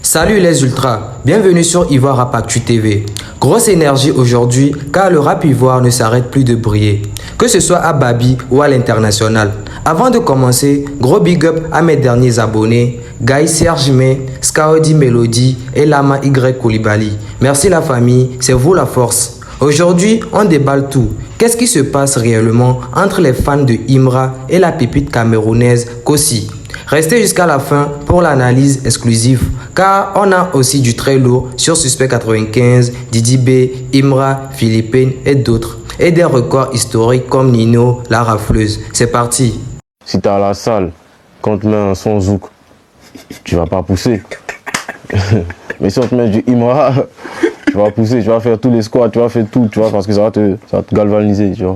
Salut les ultras, bienvenue sur Ivoire Rap Actu TV. Grosse énergie aujourd'hui car le rap ivoire ne s'arrête plus de briller, que ce soit à Babi ou à l'international. Avant de commencer, gros big up à mes derniers abonnés, Guy Serge May, Skaodi Melody et Lama Y Koulibaly. Merci la famille, c'est vous la force. Aujourd'hui, on déballe tout. Qu'est-ce qui se passe réellement entre les fans de Imra et la pépite camerounaise Kossi? Restez jusqu'à la fin pour l'analyse exclusive, car on a aussi du très lourd sur Suspect 95, Didi B, Imra, Philippine et d'autres. Et des records historiques comme Nino, la rafleuse. C'est parti. Si t'es à la salle, quand on te met un son zouk, tu vas pas pousser. Mais si on te met du Imra, tu vas pousser, tu vas faire tous les squats, tu vas faire tout, tu vois, parce que ça va te galvaniser, tu vois.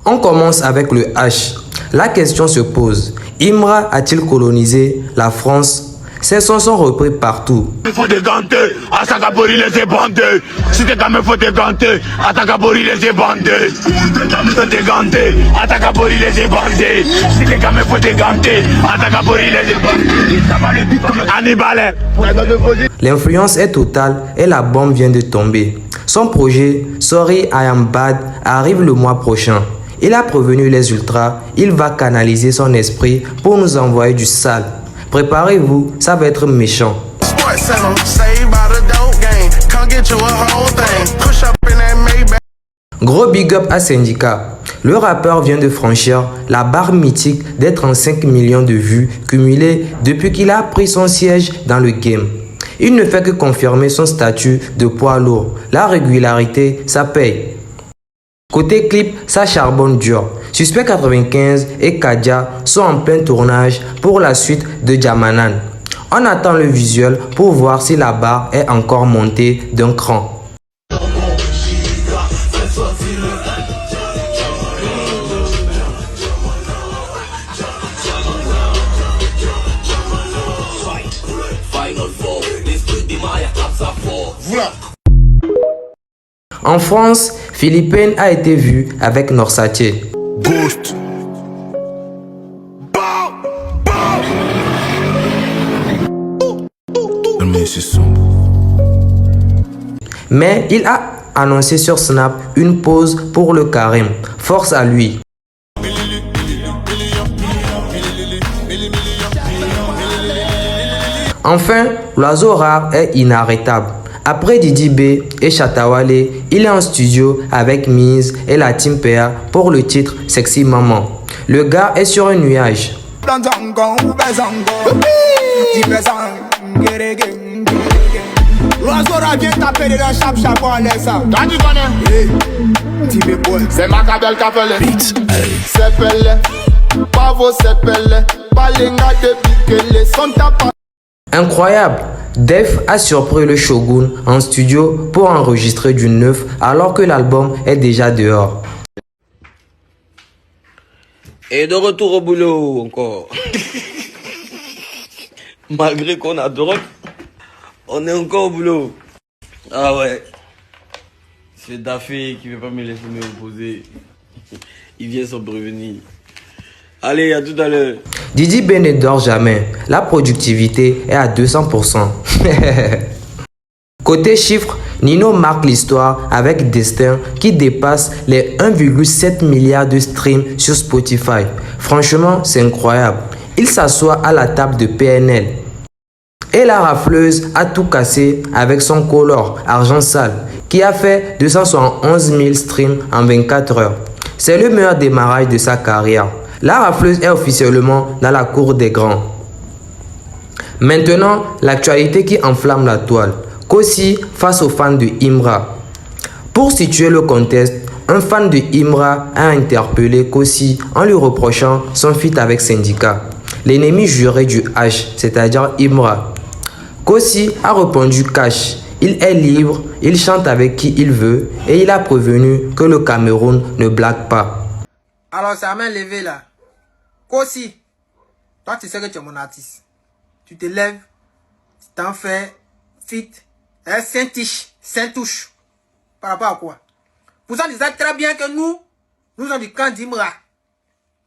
On commence avec le H. La question se pose, Imra a-t-il colonisé la France? Ces sons sont repris partout. Il faut déganter, à Sakabori les ébandés. Si t'es quand même faut déganter, à Sakabori les ébandés. Faut déganter, à Sakabori les ébandés. Si t'es quand même faut déganter, à Sakabori les ébandés. Hannibal. L'influence est totale et la bombe vient de tomber. Son projet Sorry I Am Bad arrive le mois prochain. Il a prévenu les ultras, il va canaliser son esprit pour nous envoyer du sale. Préparez-vous, ça va être méchant. Gros big up à Syndicat. Le rappeur vient de franchir la barre mythique des 35 millions de vues cumulées depuis qu'il a pris son siège dans le game. Il ne fait que confirmer son statut de poids lourd. La régularité, ça paye. Côté clip, ça charbonne dur. Suspect 95 et Kadia sont en plein tournage pour la suite de Jamanan. On attend le visuel pour voir si la barre est encore montée d'un cran. En France, Philippine a été vu avec Norsatier. Ghost. Mais il a annoncé sur Snap une pause pour le Karim. Force à lui. Enfin, l'oiseau rare est inarrêtable. Après Didi B et Chatawale, il est en studio avec Miz et la Team PA pour le titre Sexy Maman. Le gars est sur un nuage. C'est Macabel qui a fait le Pavo Sepele, Balenga de Bikele, son tapa. Incroyable! Def a surpris le Shogun en studio pour enregistrer du neuf alors que l'album est déjà dehors. Et de retour au boulot encore. Malgré qu'on a drogue, on est encore au boulot. Ah ouais. C'est Daffy qui veut pas me laisser me reposer. Il vient sans prévenir. Allez, à tout à l'heure. Didi B ne dort jamais. La productivité est à 200%. Côté chiffres, Nino marque l'histoire avec Destin qui dépasse les 1,7 milliard de streams sur Spotify. Franchement, c'est incroyable. Il s'assoit à la table de PNL. Et la rafleuse a tout cassé avec son color Argent Sale qui a fait 271 000 streams en 24 heures. C'est le meilleur démarrage de sa carrière. La rafleuse est officiellement dans la cour des grands. Maintenant, l'actualité qui enflamme la toile. Kossi face aux fans de Imra. Pour situer le contexte, un fan de Imra a interpellé Kossi en lui reprochant son feat avec Syndicat, l'ennemi juré du H, c'est-à-dire Imra. Kossi a répondu cash. Il est libre, il chante avec qui il veut et il a prévenu que le Cameroun ne blague pas. Alors, ça m'a levé là. Kossi, toi tu sais que tu es mon artiste. Tu te lèves, tu t'en fais fit, Saint-Touche. Par rapport à quoi? Vous en dites très bien que nous sommes du camp d'Imra.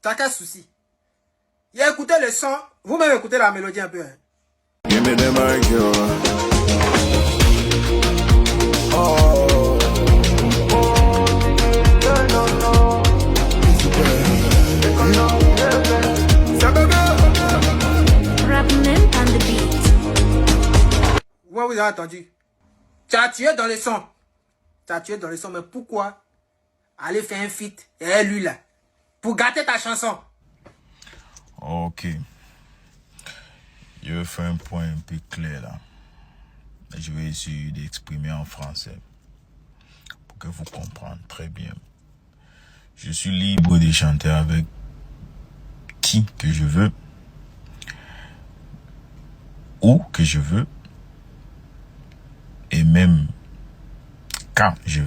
T'as quel souci? Il a écouté le son. Vous-même écoutez la mélodie un peu. Hein. Give me the mic, yo. Oh. Ouais, vous avez entendu. Tu as tué dans le son. Tu as tué dans le son, mais pourquoi aller faire un feat et lui là? Pour gâter ta chanson. Ok. Je vais faire un point un peu clair là. Je vais essayer d'exprimer en français pour que vous compreniez très bien. Je suis libre de chanter avec qui que je veux, où que je veux, et même quand je veux.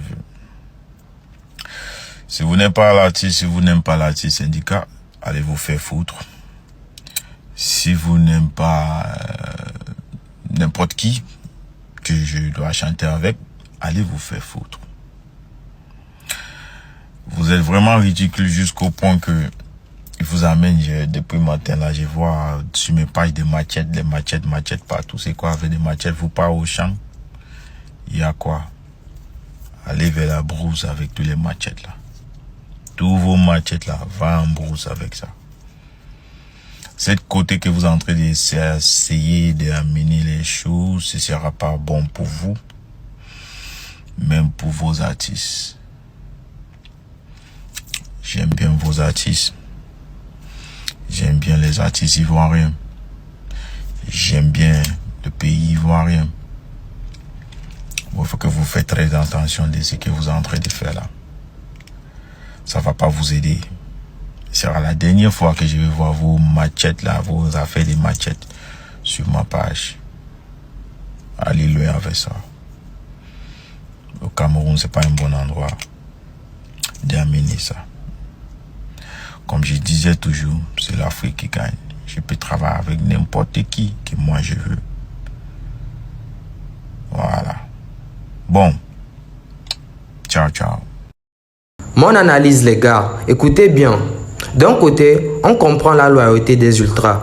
Si vous n'êtes pas l'artiste, si vous n'aimez pas l'artiste syndicat, allez vous faire foutre. Si vous n'aimez pas n'importe qui que je dois chanter avec, allez vous faire foutre. Vous êtes vraiment ridicule jusqu'au point que il vous amène, depuis matin là, je vois sur mes pages des machettes, des machettes partout. C'est quoi avec des machettes? Vous partez au champ, il y a quoi? Allez vers la brousse avec tous les machettes là. Tous vos machettes là, va en brousse avec ça. Cette côté que vous êtes en train d'essayer d'amener les choses, ce ne sera pas bon pour vous, même pour vos artistes. J'aime bien vos artistes. J'aime bien les artistes ivoiriens. J'aime bien le pays ivoirien. Il faut que vous faites très attention de ce que vous êtes en train de faire là. Ça ne va pas vous aider. Ce sera la dernière fois que je vais voir vos machettes là, vos affaires de machettes sur ma page. Allez loin avec ça. Le Cameroun, c'est pas un bon endroit d'amener ça. Comme je disais toujours, c'est l'Afrique qui gagne. Je peux travailler avec n'importe qui que moi je veux. Voilà. Bon. Ciao, ciao. Mon analyse les gars, écoutez bien. D'un côté, on comprend la loyauté des ultras.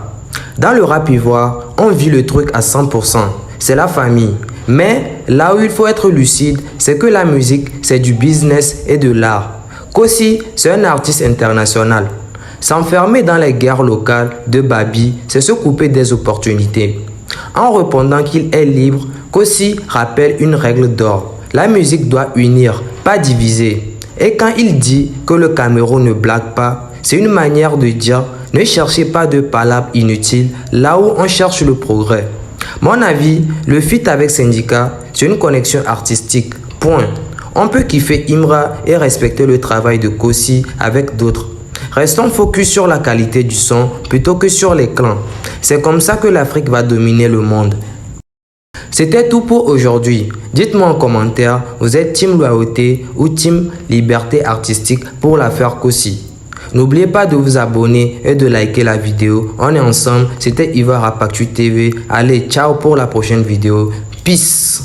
Dans le rap ivoire, on vit le truc à 100%. C'est la famille. Mais là où il faut être lucide, c'est que la musique, c'est du business et de l'art. Kossi, c'est un artiste international. S'enfermer dans les guerres locales de Babi, c'est se couper des opportunités. En répondant qu'il est libre, Kossi rappelle une règle d'or. La musique doit unir, pas diviser. Et quand il dit que le Cameroun ne blague pas, c'est une manière de dire ne cherchez pas de palabres inutiles là où on cherche le progrès. Mon avis, le feat avec Syndicat, c'est une connexion artistique. Point. On peut kiffer Imra et respecter le travail de Kossi avec d'autres. Restons focus sur la qualité du son plutôt que sur les clans. C'est comme ça que l'Afrique va dominer le monde. C'était tout pour aujourd'hui. Dites-moi en commentaire, vous êtes team loyauté ou team liberté artistique pour l'affaire Kossi. N'oubliez pas de vous abonner et de liker la vidéo. On est ensemble. C'était Ivoire Rap Actu TV. Allez, ciao pour la prochaine vidéo. Peace.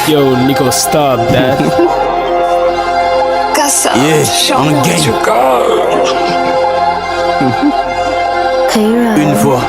Yo, Nico, stop that. Yeah, on game. Une fois.